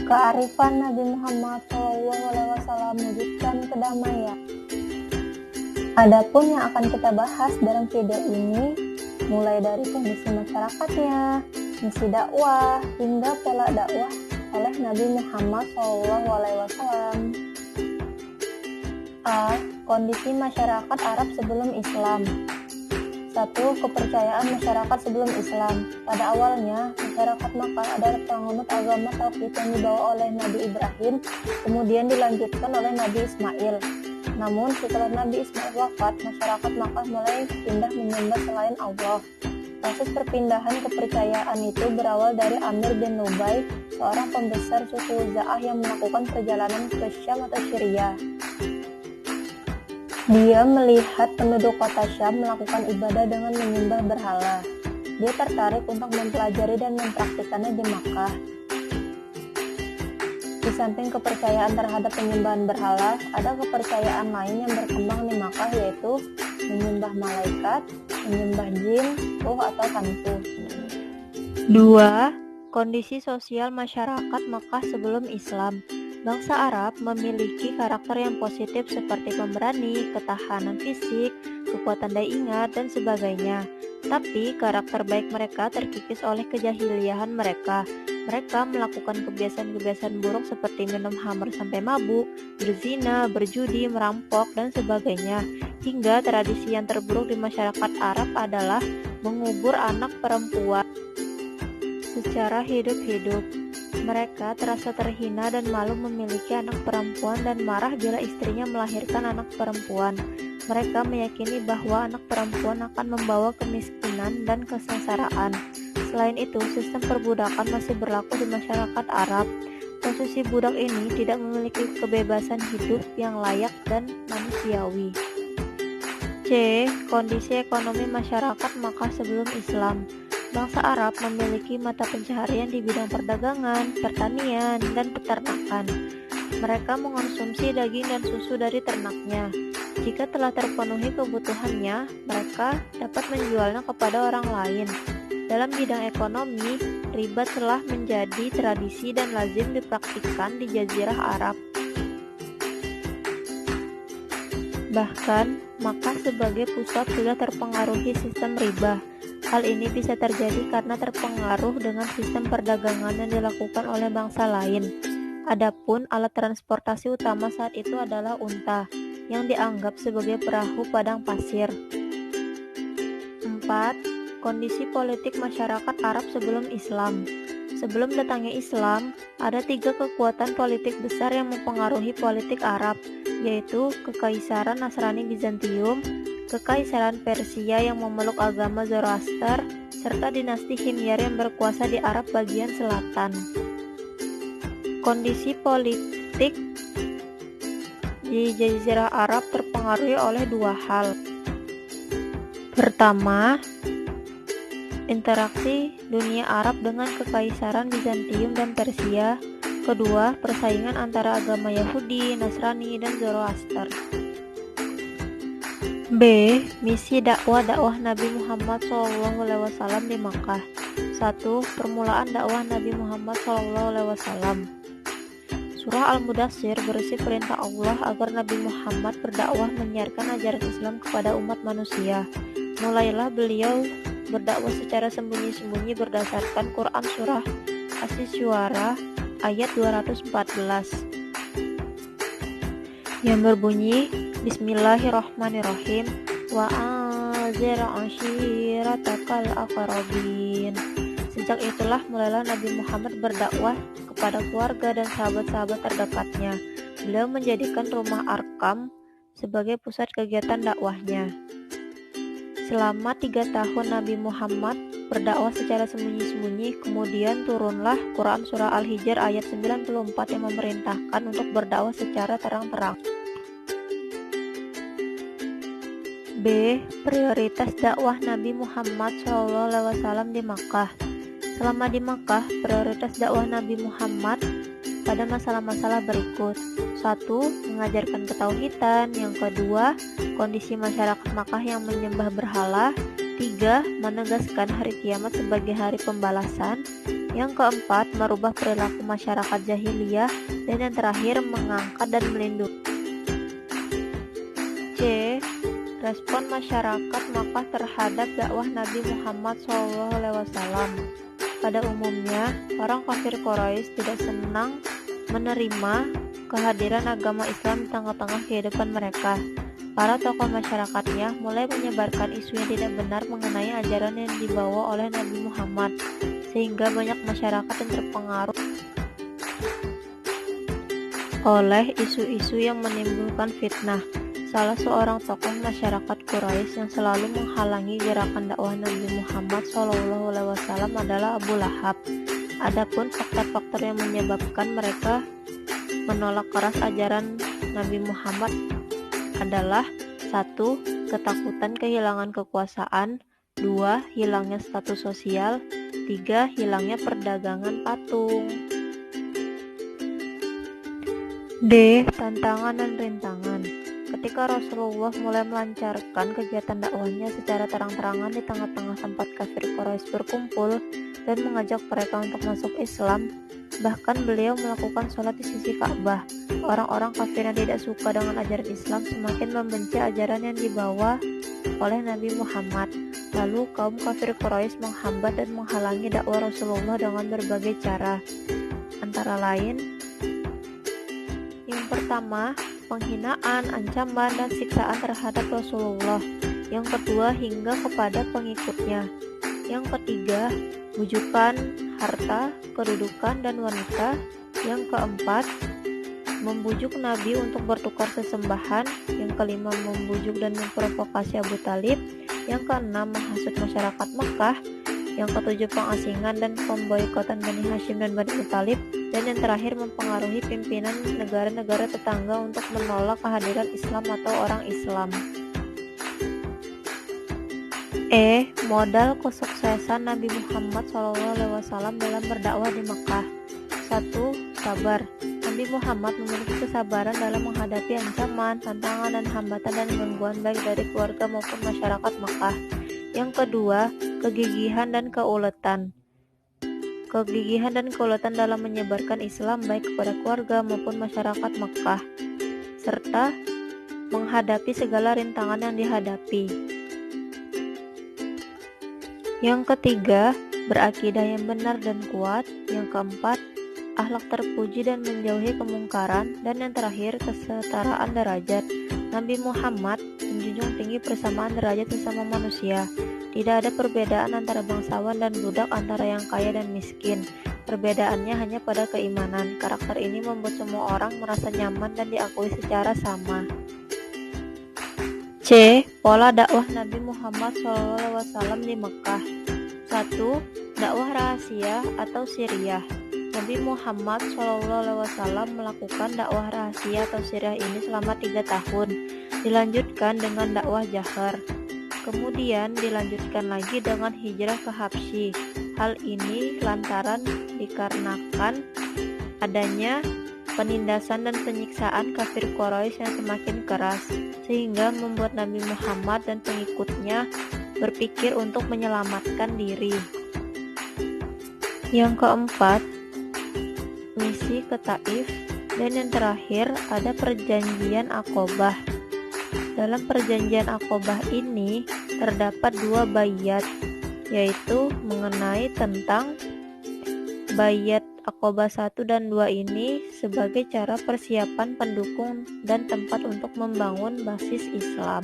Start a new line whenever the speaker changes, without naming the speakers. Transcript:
Kearifan Nabi Muhammad SAW mewujudkan kedamaian. Adapun yang akan kita bahas dalam video ini, mulai dari kondisi masyarakatnya, misi dakwah, hingga pola dakwah oleh Nabi Muhammad SAW. A. Kondisi masyarakat Arab sebelum Islam. 1. Kepercayaan masyarakat sebelum Islam. Pada awalnya, masyarakat Makkah adalah penganut agama Tauhid yang dibawa oleh Nabi Ibrahim, kemudian dilanjutkan oleh Nabi Ismail. Namun, setelah Nabi Ismail wafat, masyarakat Makkah mulai pindah menyembah selain Allah. Proses perpindahan kepercayaan itu berawal dari Amir bin Nubay, seorang pembesar suku Za'ah yang melakukan perjalanan ke Syam atau Syria. Dia melihat penduduk kota Syam melakukan ibadah dengan menyembah berhala. Dia tertarik untuk mempelajari dan mempraktikannya di Makkah. Di samping kepercayaan terhadap penyembahan berhala, ada kepercayaan lain yang berkembang di Makkah, yaitu menyembah malaikat, menyembah jin, ruh atau hantu. 2. Kondisi sosial masyarakat Makkah sebelum Islam. Bangsa Arab memiliki karakter yang positif seperti pemberani, ketahanan fisik, kekuatan daya ingat, dan sebagainya. Tapi karakter baik mereka terkikis oleh kejahiliahan mereka. Mereka melakukan kebiasaan-kebiasaan buruk seperti minum khamr sampai mabuk, berzina, berjudi, merampok, dan sebagainya. Hingga tradisi yang terburuk di masyarakat Arab adalah mengubur anak perempuan secara hidup-hidup. Mereka terasa terhina dan malu memiliki anak perempuan dan marah bila istrinya melahirkan anak perempuan. Mereka meyakini bahwa anak perempuan akan membawa kemiskinan dan kesengsaraan. Selain itu, sistem perbudakan masih berlaku di masyarakat Arab. Posisi budak ini tidak memiliki kebebasan hidup yang layak dan manusiawi. C. Kondisi ekonomi masyarakat Makkah sebelum Islam. Bangsa Arab memiliki mata pencaharian di bidang perdagangan, pertanian, dan peternakan. Mereka mengonsumsi daging dan susu dari ternaknya. Jika telah terpenuhi kebutuhannya, mereka dapat menjualnya kepada orang lain. Dalam bidang ekonomi, riba telah menjadi tradisi dan lazim dipraktikkan di Jazirah Arab. Bahkan, Makkah sebagai pusat sudah terpengaruhi sistem riba. Hal ini bisa terjadi karena terpengaruh dengan sistem perdagangan yang dilakukan oleh bangsa lain. Adapun alat transportasi utama saat itu adalah unta, yang dianggap sebagai perahu padang pasir. 4. Kondisi politik masyarakat Arab sebelum Islam. Sebelum datangnya Islam, ada 3 kekuatan politik besar yang mempengaruhi politik Arab, yaitu Kekaisaran Nasrani Bizantium, Kekaisaran Persia yang memeluk agama Zoroaster, serta dinasti Himyar yang berkuasa di Arab bagian selatan. Kondisi politik di Jazirah Arab terpengaruhi oleh 2 hal. Pertama, interaksi dunia Arab dengan Kekaisaran Bizantium dan Persia. Kedua, persaingan antara agama Yahudi, Nasrani, dan Zoroaster. B. Misi dakwah Nabi Muhammad SAW di Makkah. 1. Permulaan dakwah Nabi Muhammad SAW. Surah Al-Mudaththir berisi perintah Allah agar Nabi Muhammad berdakwah menyiarkan ajaran Islam kepada umat manusia. Mulailah beliau berdakwah secara sembunyi-sembunyi berdasarkan Quran Surah Asy-Syu'ara ayat 214 yang berbunyi, Bismillahirrahmanirrahim, wa anzir ashiratakal aqrabin. Sejak itulah mulailah Nabi Muhammad berdakwah kepada keluarga dan sahabat-sahabat terdekatnya. Beliau menjadikan rumah Arkam sebagai pusat kegiatan dakwahnya. Selama 3 tahun Nabi Muhammad berdakwah secara sembunyi-sembunyi, kemudian turunlah Quran Surah Al-Hijr ayat 94 yang memerintahkan untuk berdakwah secara terang-terang. B. Prioritas dakwah Nabi Muhammad SAW di Makkah. Selama di Makkah, prioritas dakwah Nabi Muhammad pada masalah-masalah berikut. 1. Mengajarkan ketauhidan. Yang kedua, kondisi masyarakat Makkah yang menyembah berhala. 3. Menegaskan hari kiamat sebagai hari pembalasan. Yang keempat, merubah perilaku masyarakat jahiliyah. Dan yang terakhir, mengangkat dan melindungi. C. Respon masyarakat Makkah terhadap dakwah Nabi Muhammad SAW. Pada umumnya, orang kafir Quraisy tidak senang menerima kehadiran agama Islam di tengah-tengah kehidupan mereka. Para tokoh masyarakatnya mulai menyebarkan isu yang tidak benar mengenai ajaran yang dibawa oleh Nabi Muhammad, sehingga banyak masyarakat yang terpengaruh oleh isu-isu yang menimbulkan fitnah. Salah seorang tokoh masyarakat Quraisy yang selalu menghalangi gerakan dakwah Nabi Muhammad SAW adalah Abu Lahab. Adapun faktor-faktor yang menyebabkan mereka menolak keras ajaran Nabi Muhammad adalah 1. Ketakutan kehilangan kekuasaan, 2. Hilangnya status sosial, 3. Hilangnya perdagangan patung. D. Tantangan dan rintangan. Ketika Rasulullah mulai melancarkan kegiatan dakwahnya secara terang-terangan di tengah-tengah tempat kafir Quraisy berkumpul dan mengajak mereka untuk masuk Islam, bahkan beliau melakukan sholat di sisi Ka'bah. Orang-orang kafir yang tidak suka dengan ajaran Islam semakin membenci ajaran yang dibawa oleh Nabi Muhammad. Lalu kaum kafir Quraisy menghambat dan menghalangi dakwah Rasulullah dengan berbagai cara. Antara lain, yang pertama, penghinaan, ancaman, dan siksaan terhadap Rasulullah. Yang kedua, hingga kepada pengikutnya. Yang ketiga, bujukan, harta, kedudukan, dan wanita. Yang keempat, membujuk Nabi untuk bertukar sesembahan. Yang kelima, membujuk dan memprovokasi Abu Talib. Yang keenam, menghasut masyarakat Mekah. Yang ketujuh, pengasingan dan pemboikotan Bani Hashim dan Bani Muthalib. Dan yang terakhir, mempengaruhi pimpinan negara-negara tetangga untuk menolak kehadiran Islam atau orang Islam. E. Modal kesuksesan Nabi Muhammad SAW dalam berdakwah di Mekah. 1. Sabar. Nabi Muhammad memiliki kesabaran dalam menghadapi ancaman, tantangan, dan hambatan dan gangguan baik dari keluarga maupun masyarakat Mekah. Yang kedua, kegigihan dan keuletan. Kegigihan dan keuletan dalam menyebarkan Islam baik kepada keluarga maupun masyarakat Mekah, serta menghadapi segala rintangan yang dihadapi. Yang ketiga, berakidah yang benar dan kuat. Yang keempat, akhlak terpuji dan menjauhi kemungkaran. Dan yang terakhir, kesetaraan derajat. Nabi Muhammad menjunjung tinggi persamaan derajat sesama manusia. Tidak ada perbedaan antara bangsawan dan budak, antara yang kaya dan miskin. Perbedaannya hanya pada keimanan. Karakter ini membuat semua orang merasa nyaman dan diakui secara sama. C. Pola dakwah Nabi Muhammad SAW di Mekah. 1. Dakwah rahasia atau siriyah. Nabi Muhammad SAW melakukan dakwah rahasia atau siriyah ini selama 3 tahun. Dilanjutkan dengan dakwah jahar. Kemudian dilanjutkan lagi dengan hijrah ke Habsyi. Hal ini lantaran dikarenakan adanya penindasan dan penyiksaan kafir Quraisy yang semakin keras, sehingga membuat Nabi Muhammad dan pengikutnya berpikir untuk menyelamatkan diri. Yang keempat, misi ke Taif. Dan yang terakhir, ada perjanjian Aqobah. Dalam perjanjian Aqobah ini terdapat 2 baiat, yaitu mengenai tentang baiat Aqobah 1 dan 2 ini sebagai cara persiapan pendukung dan tempat untuk membangun basis Islam.